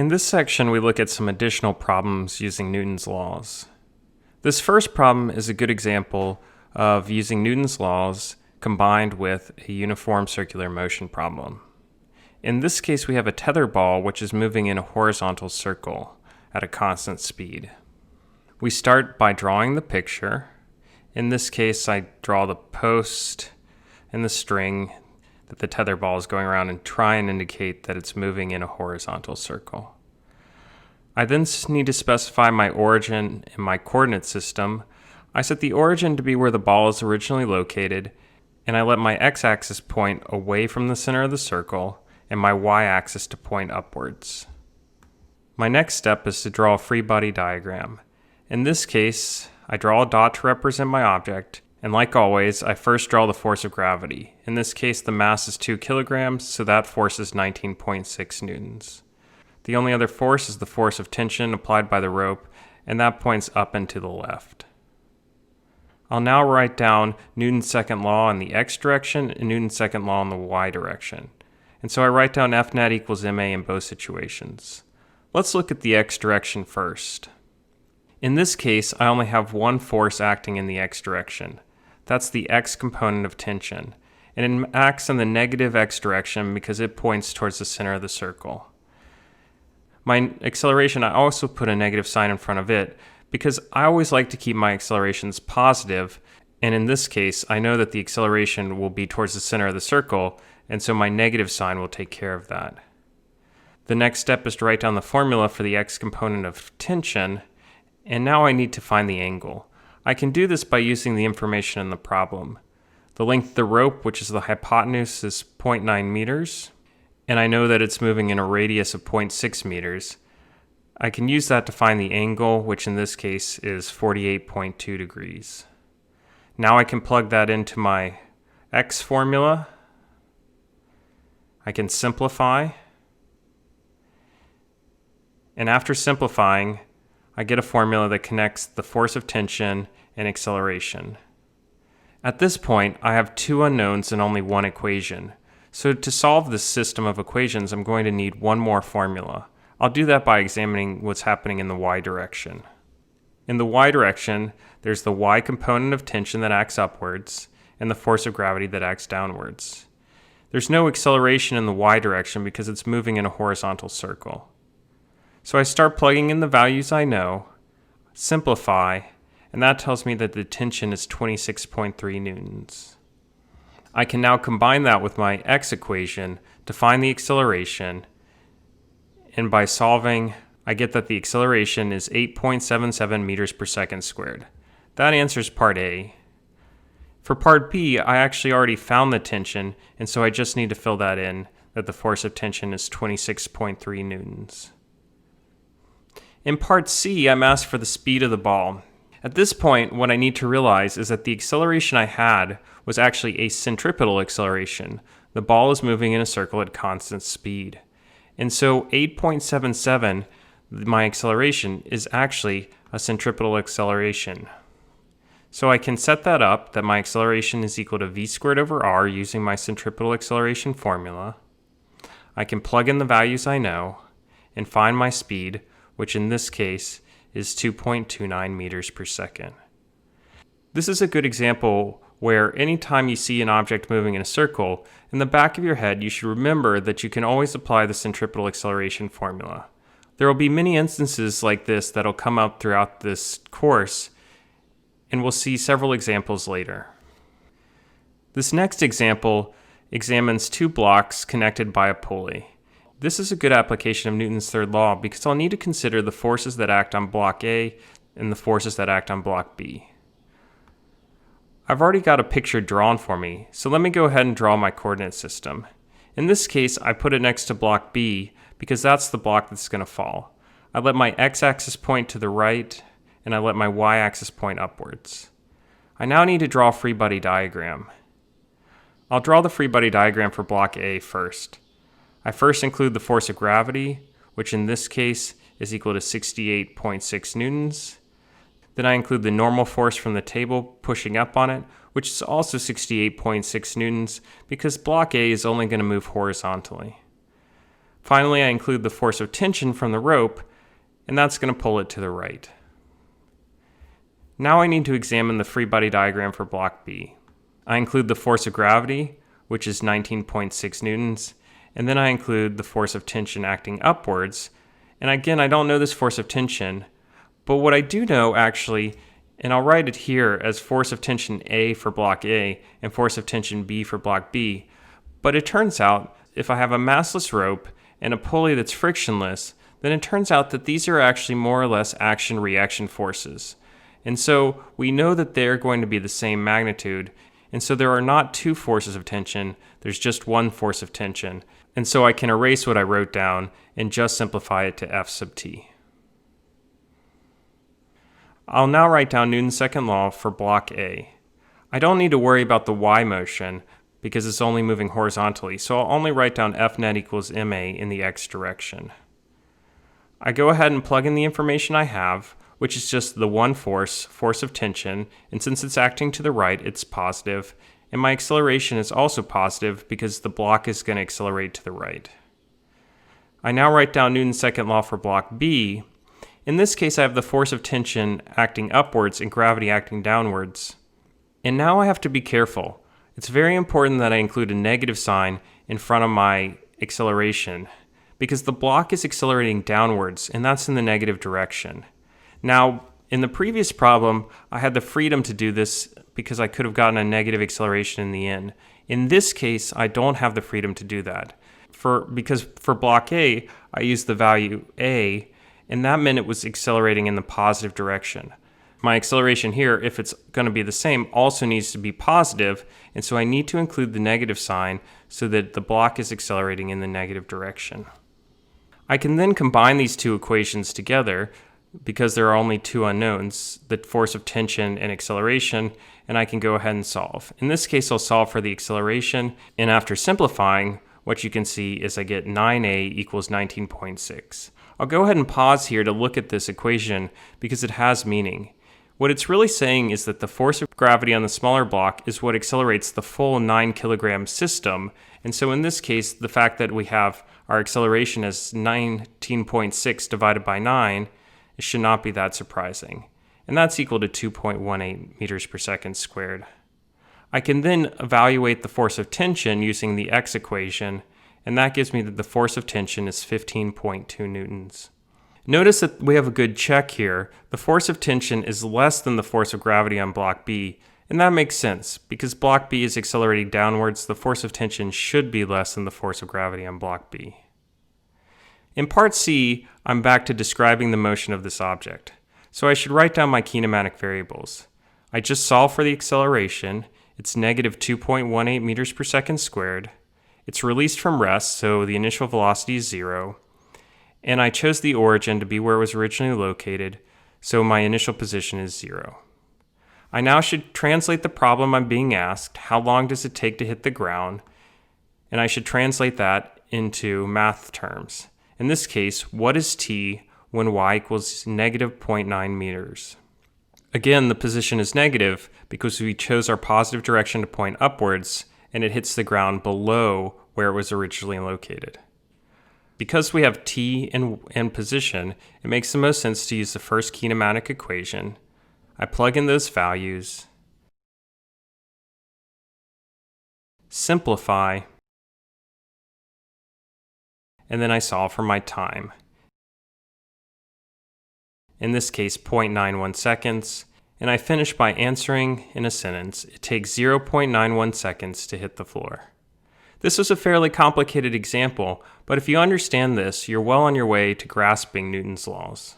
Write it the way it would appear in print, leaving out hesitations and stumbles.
In this section, we look at some additional problems using Newton's laws. This first problem is a good example of using Newton's laws combined with a uniform circular motion problem. In this case, we have a tether ball which is moving in a horizontal circle at a constant speed. We start by drawing the picture. In this case, I draw the post and the string that the tether ball is going around and try and indicate that it's moving in a horizontal circle. I then need to specify my origin and my coordinate system. I set the origin to be where the ball is originally located, and I let my x-axis point away from the center of the circle and my y-axis to point upwards. My next step is to draw a free body diagram. In this case, I draw a dot to represent my object, and like always, I first draw the force of gravity. In this case, the mass is 2 kilograms, so that force is 19.6 newtons. The only other force is the force of tension applied by the rope, and that points up and to the left. I'll now write down Newton's second law in the x direction and Newton's second law in the y direction. And so I write down F net equals ma in both situations. Let's look at the x direction first. In this case, I only have one force acting in the x direction. That's the x component of tension, and it acts in the negative x direction because it points towards the center of the circle. My acceleration, I also put a negative sign in front of it because I always like to keep my accelerations positive, and in this case, I know that the acceleration will be towards the center of the circle, and so my negative sign will take care of that. The next step is to write down the formula for the x component of tension, and now I need to find the angle. I can do this by using the information in the problem. The length of the rope, which is the hypotenuse, is 0.9 meters, and I know that it's moving in a radius of 0.6 meters. I can use that to find the angle, which in this case is 48.2 degrees. Now I can plug that into my x formula. I can simplify, and after simplifying, I get a formula that connects the force of tension and acceleration. At this point, I have two unknowns and only one equation. So to solve this system of equations, I'm going to need one more formula. I'll do that by examining what's happening in the y direction. In the y direction, there's the y component of tension that acts upwards and the force of gravity that acts downwards. There's no acceleration in the y direction because it's moving in a horizontal circle. So I start plugging in the values I know, simplify, and that tells me that the tension is 26.3 newtons. I can now combine that with my x equation to find the acceleration, and by solving, I get that the acceleration is 8.77 meters per second squared. That answers part A. For part B, I actually already found the tension, and so I just need to fill that in, that the force of tension is 26.3 newtons. In part C, I'm asked for the speed of the ball. At this point, what I need to realize is that the acceleration I had was actually a centripetal acceleration. The ball is moving in a circle at constant speed. And so 8.77, my acceleration, is actually a centripetal acceleration. So I can set that up that my acceleration is equal to v squared over r using my centripetal acceleration formula. I can plug in the values I know and find my speed, which in this case is 2.29 meters per second. This is a good example where anytime you see an object moving in a circle, in the back of your head you should remember that you can always apply the centripetal acceleration formula. There will be many instances like this that will come up throughout this course, and we'll see several examples later. This next example examines two blocks connected by a pulley. This is a good application of Newton's third law because I'll need to consider the forces that act on block A and the forces that act on block B. I've already got a picture drawn for me, so let me go ahead and draw my coordinate system. In this case, I put it next to block B because that's the block that's going to fall. I let my x-axis point to the right, and I let my y-axis point upwards. I now need to draw a free body diagram. I'll draw the free body diagram for block A first. I first include the force of gravity, which in this case is equal to 68.6 newtons. Then I include the normal force from the table pushing up on it, which is also 68.6 newtons because block A is only going to move horizontally. Finally, I include the force of tension from the rope, and that's going to pull it to the right. Now I need to examine the free body diagram for block B. I include the force of gravity, which is 19.6 newtons, and then I include the force of tension acting upwards. And again, I don't know this force of tension, but what I do know actually, and I'll write it here as force of tension A for block A and force of tension B for block B, but it turns out if I have a massless rope and a pulley that's frictionless, then it turns out that these are actually more or less action-reaction forces. And so we know that they're going to be the same magnitude, and so there are not two forces of tension, there's just one force of tension. And so I can erase what I wrote down and just simplify it to F sub t. I'll now write down Newton's second law for block A. I don't need to worry about the y motion because it's only moving horizontally, so I'll only write down F net equals ma in the x direction. I go ahead and plug in the information I have, which is just the one force of tension, and since it's acting to the right, it's positive, and my acceleration is also positive because the block is going to accelerate to the right. I now write down Newton's second law for block B. In this case, I have the force of tension acting upwards and gravity acting downwards. And now I have to be careful. It's very important that I include a negative sign in front of my acceleration because the block is accelerating downwards, and that's in the negative direction. Now, in the previous problem, I had the freedom to do this because I could have gotten a negative acceleration in the end. In this case, I don't have the freedom to do that. Because for block A, I used the value A, and that meant it was accelerating in the positive direction. My acceleration here, if it's going to be the same, also needs to be positive, and so I need to include the negative sign so that the block is accelerating in the negative direction. I can then combine these two equations together because there are only two unknowns, the force of tension and acceleration, and I can go ahead and solve. In this case, I'll solve for the acceleration, and after simplifying, what you can see is I get 9a equals 19.6. I'll go ahead and pause here to look at this equation because it has meaning. What it's really saying is that the force of gravity on the smaller block is what accelerates the full 9 kilogram system, and so in this case, the fact that we have our acceleration as 19.6 divided by 9, it should not be that surprising. And that's equal to 2.18 meters per second squared. I can then evaluate the force of tension using the x equation, and that gives me that the force of tension is 15.2 newtons. Notice that we have a good check here. The force of tension is less than the force of gravity on block B, and that makes sense. Because block B is accelerating downwards, the force of tension should be less than the force of gravity on block B. In part C, I'm back to describing the motion of this object. So I should write down my kinematic variables. I just solve for the acceleration. It's negative 2.18 meters per second squared. It's released from rest, so the initial velocity is 0. And I chose the origin to be where it was originally located, so my initial position is 0. I now should translate the problem I'm being asked, how long does it take to hit the ground, and I should translate that into math terms. In this case, what is t when y equals negative 0.9 meters? Again, the position is negative because we chose our positive direction to point upwards, and it hits the ground below where it was originally located. Because we have t and position, it makes the most sense to use the first kinematic equation. I plug in those values, simplify, and then I solve for my time. In this case, 0.91 seconds, and I finish by answering in a sentence, it takes 0.91 seconds to hit the floor. This was a fairly complicated example, but if you understand this, you're well on your way to grasping Newton's laws.